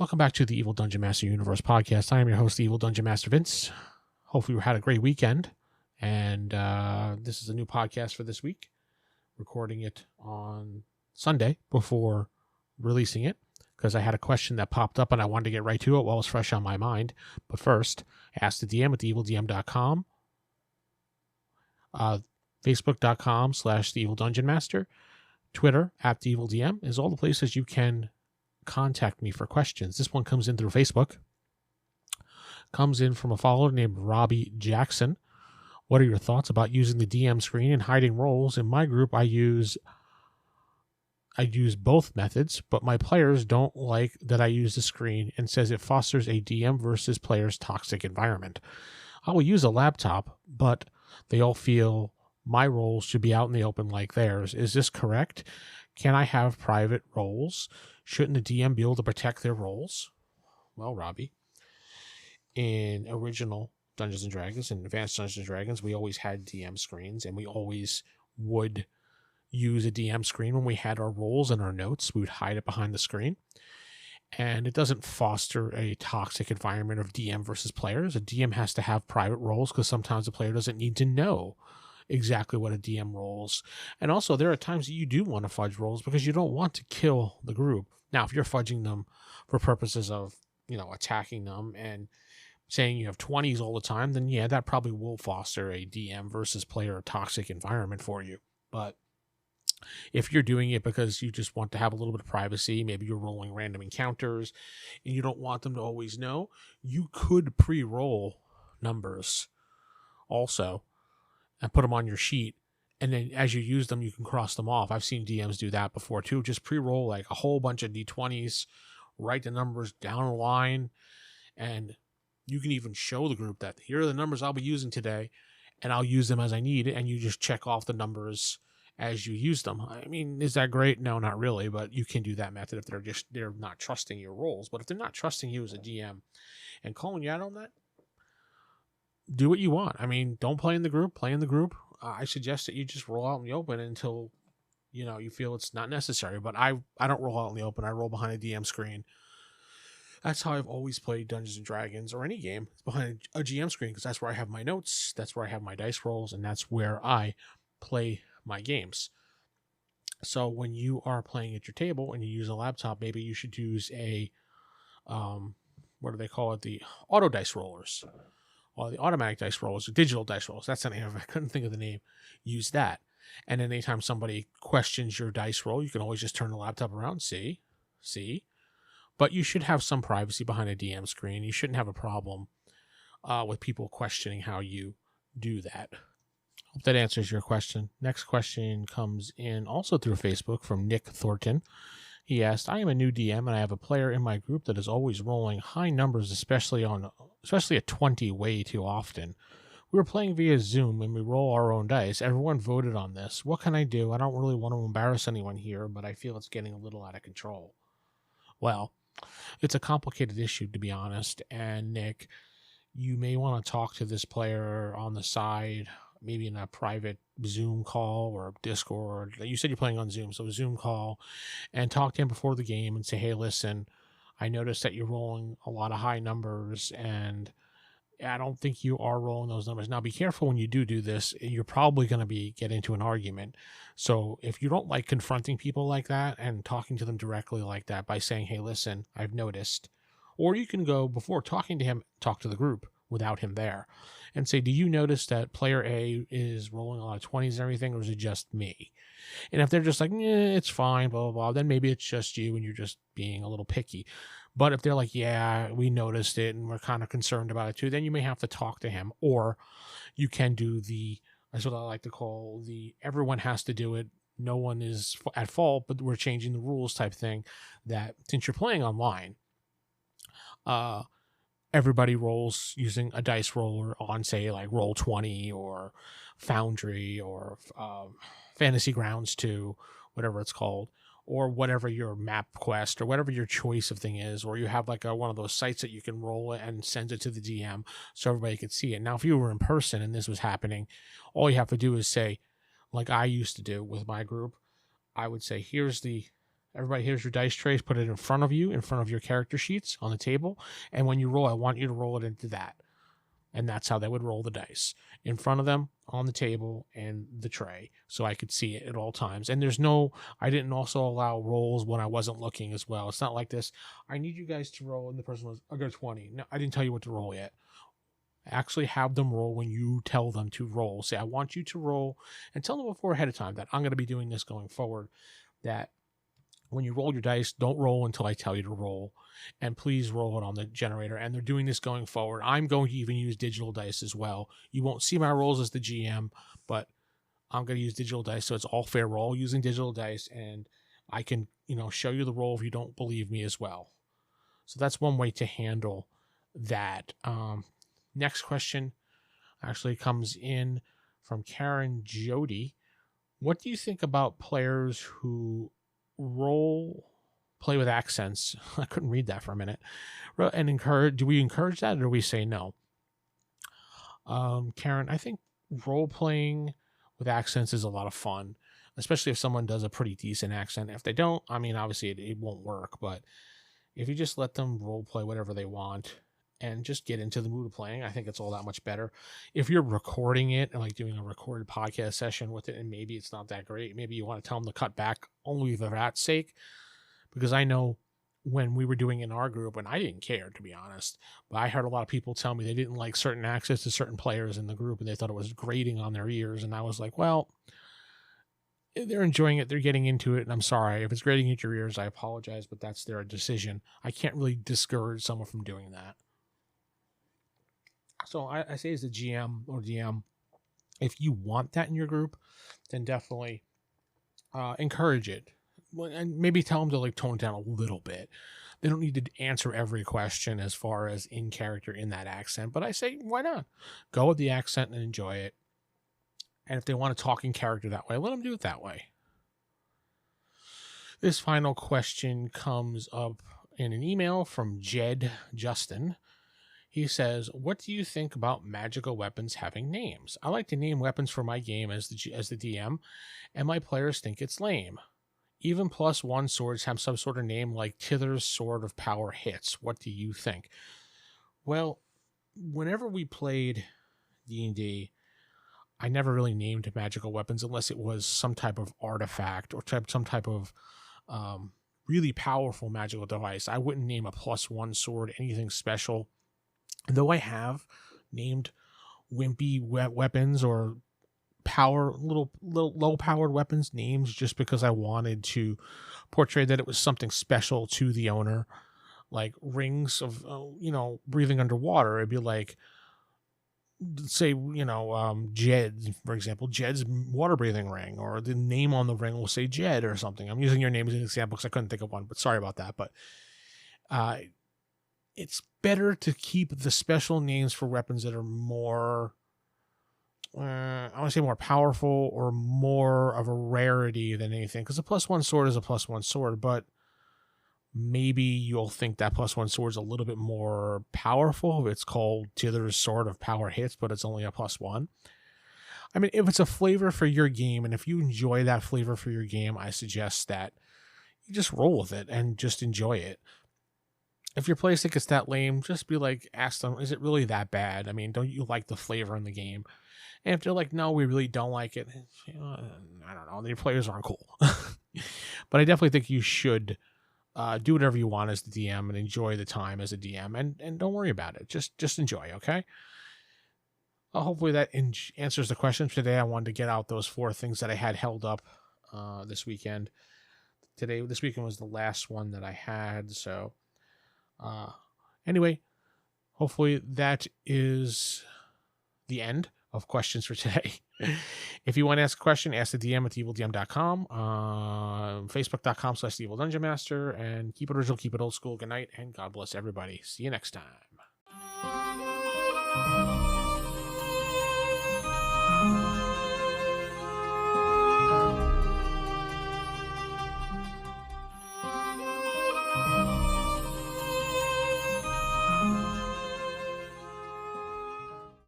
Welcome back to the Evil Dungeon Master Universe podcast. I am your host, the Evil Dungeon Master Vince. Hopefully you had a great weekend. And this is a new podcast for this week. Recording it on Sunday before releasing it, because I had a question that popped up and I wanted to get right to it while it's fresh on my mind. But first, ask the DM at theevildm.com, facebook.com/theevildungeonmaster, Twitter at theevildm is all the places you can contact me for questions. This one comes in through Facebook. Comes in from a follower named Robbie Jackson. What are your thoughts about using the DM screen and hiding roles? In my group, I use both methods, but my players don't like that I use the screen and says it fosters a DM versus players toxic environment. I will use a laptop, but they all feel my roles should be out in the open like theirs. Is this correct? Can I have private roles? Shouldn't the DM be able to protect their roles? Well, Robbie, in original Dungeons & Dragons and Advanced Dungeons & Dragons, we always had DM screens, and we always would use a DM screen when we had our roles and our notes. We would hide it behind the screen, and it doesn't foster a toxic environment of DM versus players. A DM has to have private roles because sometimes the player doesn't need to know exactly what a DM rolls. And also, there are times that you do want to fudge rolls because you don't want to kill the group. Now, if you're fudging them for purposes of, attacking them and saying you have 20s all the time, then yeah, that probably will foster a DM versus player toxic environment for you. But if you're doing it because you just want to have a little bit of privacy, maybe you're rolling random encounters and you don't want them to always know, you could pre-roll numbers also and put them on your sheet. And then as you use them, you can cross them off. I've seen DMs do that before too. Just pre-roll like a whole bunch of D20s, write the numbers down a line, and you can even show the group that here are the numbers I'll be using today, and I'll use them as I need, and you just check off the numbers as you use them. I mean, is that great? No, not really, but you can do that method if they're not trusting your roles. But if they're not trusting you as a DM and calling you out on that, do what you want. I mean, don't play in the group, play in the group. I suggest that you just roll out in the open until, you feel it's not necessary. But I don't roll out in the open. I roll behind a DM screen. That's how I've always played Dungeons & Dragons or any game. It's behind a GM screen because that's where I have my notes, that's where I have my dice rolls, and that's where I play my games. So when you are playing at your table and you use a laptop, maybe you should use a, what do they call it? The auto dice rollers. Or the automatic dice rollers, or digital dice rollers. That's the name of it. I couldn't think of the name. Use that. And then anytime somebody questions your dice roll, you can always just turn the laptop around, see. But you should have some privacy behind a DM screen. You shouldn't have a problem with people questioning how you do that. Hope that answers your question. Next question comes in also through Facebook from Nick Thornton. He asked, I am a new DM and I have a player in my group that is always rolling high numbers, especially at 20 way too often. We were playing via Zoom and we roll our own dice. Everyone voted on this. What can I do? I don't really want to embarrass anyone here, but I feel it's getting a little out of control. Well, it's a complicated issue, to be honest. And Nick, you may want to talk to this player on the side, maybe in a private Zoom call or Discord. You said you're playing on Zoom, so a Zoom call, and talk to him before the game and say, hey, listen, I noticed that you're rolling a lot of high numbers, and I don't think you are rolling those numbers. Now, be careful when you do this. You're probably going to get into an argument. So if you don't like confronting people like that and talking to them directly like that by saying, hey, listen, I've noticed. Or you can go, before talking to him, talk to the group without him there and say, do you notice that player A is rolling a lot of 20s and everything, or is it just me? And if they're just like, it's fine, blah, blah, blah, then maybe it's just you and you're just being a little picky. But if they're like, yeah, we noticed it and we're kind of concerned about it too, then you may have to talk to him. Or you can do that's what I like to call everyone has to do it. No one is at fault, but we're changing the rules type thing, that since you're playing online, everybody rolls using a dice roller on, say, like Roll20 or Foundry or Fantasy Grounds 2, whatever it's called, or whatever your map quest or whatever your choice of thing is, or you have like one of those sites that you can roll it and send it to the DM so everybody can see it. Now, if you were in person and this was happening, all you have to do is say, like I used to do with my group, I would say, here's the Everybody, here's your dice trays. Put it in front of you, in front of your character sheets on the table. And when you roll, I want you to roll it into that. And that's how they would roll the dice, in front of them, on the table, and the tray, so I could see it at all times. And I didn't also allow rolls when I wasn't looking as well. It's not like this, I need you guys to roll, and the person was, I'll go 20. No, I didn't tell you what to roll yet. Actually have them roll when you tell them to roll. Say, I want you to roll, and tell them before ahead of time that I'm going to be doing this going forward, that when you roll your dice, don't roll until I tell you to roll. And please roll it on the generator. And they're doing this going forward. I'm going to even use digital dice as well. You won't see my rolls as the GM, but I'm going to use digital dice. So it's all fair. We're all using digital dice. And I can, show you the roll if you don't believe me as well. So that's one way to handle that. Next question actually comes in from Karen Jody. What do you think about players who play with accents? I couldn't read that for a minute. And do we encourage that, or do we say no? Karen, I think role playing with accents is a lot of fun, especially if someone does a pretty decent accent. If they don't, obviously it won't work, but if you just let them role play whatever they want and just get into the mood of playing, I think it's all that much better. If you're recording it and like doing a recorded podcast session with it, and maybe it's not that great, maybe you want to tell them to cut back only for that sake. Because I know when we were doing it in our group, and I didn't care, to be honest, but I heard a lot of people tell me they didn't like certain accents to certain players in the group, and they thought it was grating on their ears. And I was like, well, they're enjoying it, they're getting into it, and I'm sorry. If it's grating into your ears, I apologize, but that's their decision. I can't really discourage someone from doing that. So I say as a GM or DM, if you want that in your group, then definitely encourage it. And maybe tell them to like tone it down a little bit. They don't need to answer every question as far as in character in that accent, but I say, why not? Go with the accent and enjoy it. And if they want to talk in character that way, let them do it that way. This final question comes up in an email from Jed Justin. He says, what do you think about magical weapons having names? I like to name weapons for my game as the DM, and my players think it's lame. Even +1 swords have some sort of name like Tither's Sword of Power Hits. What do you think? Well, whenever we played D&D, I never really named magical weapons unless it was some type of artifact or some type of really powerful magical device. I wouldn't name a +1 sword anything special. Though I have named wimpy weapons or little low powered weapons names just because I wanted to portray that it was something special to the owner, like rings of breathing underwater. It'd be like, say, Jed, for example, Jed's water breathing ring, or the name on the ring will say Jed or something. I'm using your name as an example because I couldn't think of one, but sorry about that. But it's better to keep the special names for weapons that are more, I want to say more powerful or more of a rarity than anything. Because a +1 sword is a +1 sword, but maybe you'll think that +1 sword is a little bit more powerful. It's called Tither's Sword of Power Hits, but it's only a +1. I mean, if it's a flavor for your game, and if you enjoy that flavor for your game, I suggest that you just roll with it and just enjoy it. If your players think it's that lame, just be like, ask them, is it really that bad? I mean, don't you like the flavor in the game? And if they're like, no, we really don't like it, I don't know, your players aren't cool. But I definitely think you should do whatever you want as the DM and enjoy the time as a DM, and don't worry about it. Just enjoy, okay? Hopefully that answers the questions today. I wanted to get out those 4 things that I had held up this weekend. This weekend was the last one that I had, so anyway, hopefully that is the end of questions for today. If you want to ask a question, ask the DM at theevildm.com, facebook.com/theevildungeonmaster, and keep it original, keep it old school. Good night, and God bless everybody. See you next time.